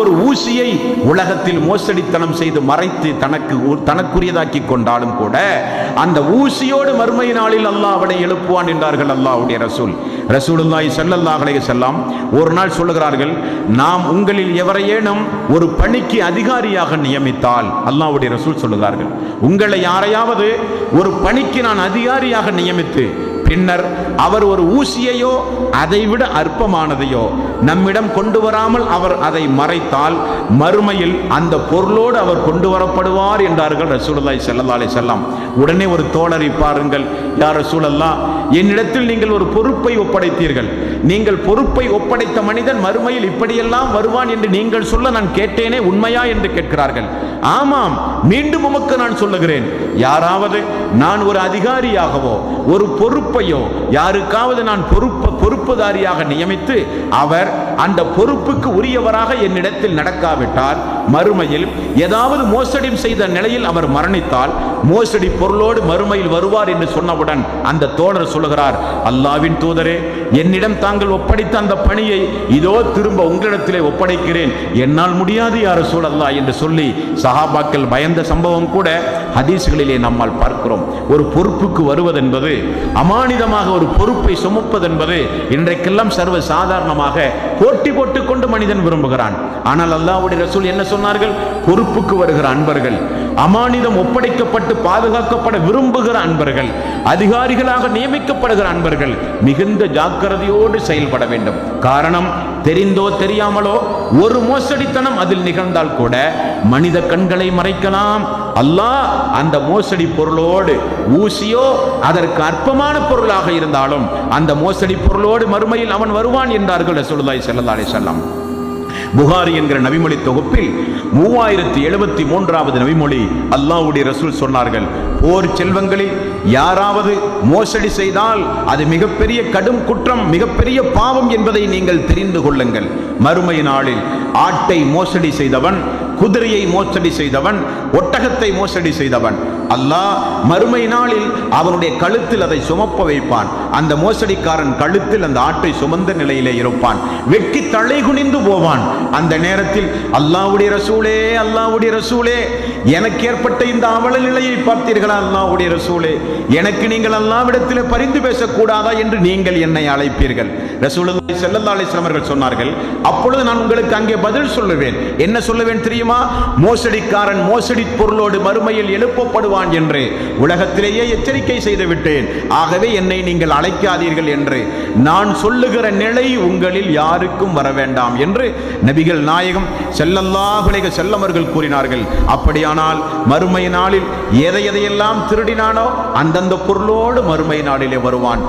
ஒரு ஊசியை உலகத்தில் மோசடித்தனம் செய்து மறைத்து தனக்குரியதாக்கி கொண்டாலும் கூட அந்த ஊசியோடு மறுமை நாளில் அல்லாஹ் அவனை எழுப்புவான் என்றார்கள் அல்லாஹ்வுடைய ரசூலுல்லாஹி ஸல்லல்லாஹு அலைஹி வஸல்லம். ஒரு நாள் சொல்லுகிறார்கள், நாம் உங்களில் எவரையேனும் ஒரு பணிக்கு அதிகாரியாக நியமித்தால், அல்லாஹ்வுடைய ரசூல் சொல்லுகிறார்கள், உங்களை யாரையாவது ஒரு பணிக்கு நான் அதிகாரியாக நியமித்து பின்னர் அவர் ஒரு ஊசியையோ அதைவிட அற்பமானதையோ நம்மிடம் கொண்டு வராமல் அவர் அதை மறைத்தால் மறுமையில் அந்த பொருளோடு அவர் கொண்டு வரப்படுவார் என்றார்கள் ரசூலுல்லாஹி ஸல்லல்லாஹு அலைஹி வஸல்லம். உடனே ஒரு தோழரை பாருங்கள், யா ரசூலல்லாஹ், என்னிடத்தில் நீங்கள் ஒரு பொறுப்பை ஒப்படைத்தீர்கள், நீங்கள் பொறுப்பை ஒப்படைத்த மனிதன் மறுமையில் இப்படியெல்லாம் வருவான் என்று நீங்கள் சொல்ல நான் கேட்டேனே, உண்மையா என்று கேட்கிறார்கள். ஆமாம், மீண்டும் உமக்கு நான் சொல்லுகிறேன், யாராவது நான் ஒரு அதிகாரியாகவோ ஒரு பொறுப்பையோ யாருக்காவது நான் பொறுப்புதாரியாக நியமித்து அவர் அந்த பொறுப்புக்கு உரியவராக என்னிடத்தில் நடக்காவிட்டால் மறுமையில் ஏதாவது மோசடி செய்த நிலையில் அவர் மரணித்தால் மோசடி பொருளோடு மறுமையில் வருவார் என்று சொன்னவுடன் அந்த தோழர் சொல்லுகிறார், அல்லாஹ்வின் தூதரே, என்னிடம் தாங்கள் ஒப்படைத்த அந்த பணியை இதோ திரும்ப உங்களிடத்திலே ஒப்படைக்கிறேன், என்னால் முடியாது யா ரசூலல்லாஹ் என்று சொல்லி சஹாபாக்கள் பயந்த சம்பவம் கூட ஹதீஸ்களிலே நம்மால் பார்க்கிறோம். ஒரு பொறுப்புக்கு வருவதென்பது, அமானிதமாக ஒரு பொறுப்பை சுமப்பதென்பது இன்றைக்கெல்லாம் சர்வ சாதாரணமாக போட்டி போட்டுக் கொண்டு மனிதன் விரும்புகிறான். ஆனால் அல்லாஹ்வுடைய ரசூல் என்ன சொன்னார்கள்? பொறுப்புக்கு வருகிற அன்பர்கள், அமானிதம் ஒப்படைக்கப்பட்டு பாதுகாக்கப்பட விரும்புகிற அன்பர்கள், அதிகாரிகளாக நியமிக்கப்படுகிற அன்பர்கள் மிகுந்த ஜாக்கிரதையோடு செயல்பட வேண்டும். காரணம், தெரிந்தோ தெரியாமலோ ஒரு மோசடித்தனம் அதில் நிகழ்ந்தால் கூட மனித கண்களை மறைக்கலாம். அல்லாஹ் அந்த மோசடி பொருளோடு, ஊசியோ அதற்கு அற்பமான பொருளாக இருந்தாலும் அந்த மோசடி பொருளோடு மறுமையில் அவன் வருவான் என்றார்கள் ரசூலுல்லாஹி ஸல்லல்லாஹு அலைஹி வஸல்லம். புகாரி என்கிற நபிமொழி தொகுப்பில் 3073வது நபிமொழி அல்லாஹ்வுடைய ரசூல் சொன்னார்கள், போர் செல்வங்களில் யாராவது மோசடி செய்தால் அது மிகப்பெரிய கடும் குற்றம், மிகப்பெரிய பாவம் என்பதை நீங்கள் தெரிந்து கொள்ளுங்கள். மறுமை நாளில் ஆட்டை மோசடி செய்தவன், குதிரையை மோசடி செய்தவன், ஒட்டகத்தை மோசடி செய்தவன், அல்லாஹ் மறுமை நாளில் அவனுடைய கழுத்தில் அதை சுமப்ப வைப்பான். அந்த மோசடிக்காரன் கழுத்தில் அந்த ஆட்டை சுமந்த நிலையிலே இருப்பான், வெட்கி தலை குனிந்து போவான். அந்த நேரத்தில் அல்லாஹ்வுடைய ரசூலே, அல்லாஹ்வுடைய ரசூலே, எனக்கு ஏற்பட்ட இந்த அவல நிலையை பார்த்தீர்களா அல்லாஹ்வுடைய ரசூலே, எனக்கு நீங்கள் அல்லாஹ்விடத்தில் பரிந்து பேசக்கூடாதா என்று நீங்கள் என்னை அழைப்பீர்கள். ரசூலுல்லாஹி ஸல்லல்லாஹு அலைஹி வஸல்லம் அவர்கள் சொன்னார்கள், அப்பொழுது நான் உங்களுக்கு அங்கே பதில் சொல்லுவேன். என்ன சொல்லுவேன் தெரியுமா? மோசடிக்காரன் மோசடி பொருளோடு மறுமையில் எழுப்பப்படுவான் என்று உலகத்திலேயே எச்சரிக்கை செய்து விட்டேன், ஆகவே என்னை நீங்கள் அழைக்காதீர்கள் என்று நான் சொல்லுகிற நிலை உங்களில் யாருக்கும் வர வேண்டாம் என்று நபிகள் நாயகம் ஸல்லல்லாஹு அலைஹி வஸல்லம் அவர்கள் கூறினார்கள். அப்படியானால் மறுமை நாளில் எதையெல்லாம் திருடினானோ அந்தந்த பொருளோடு மறுமை நாளிலே வருவான்.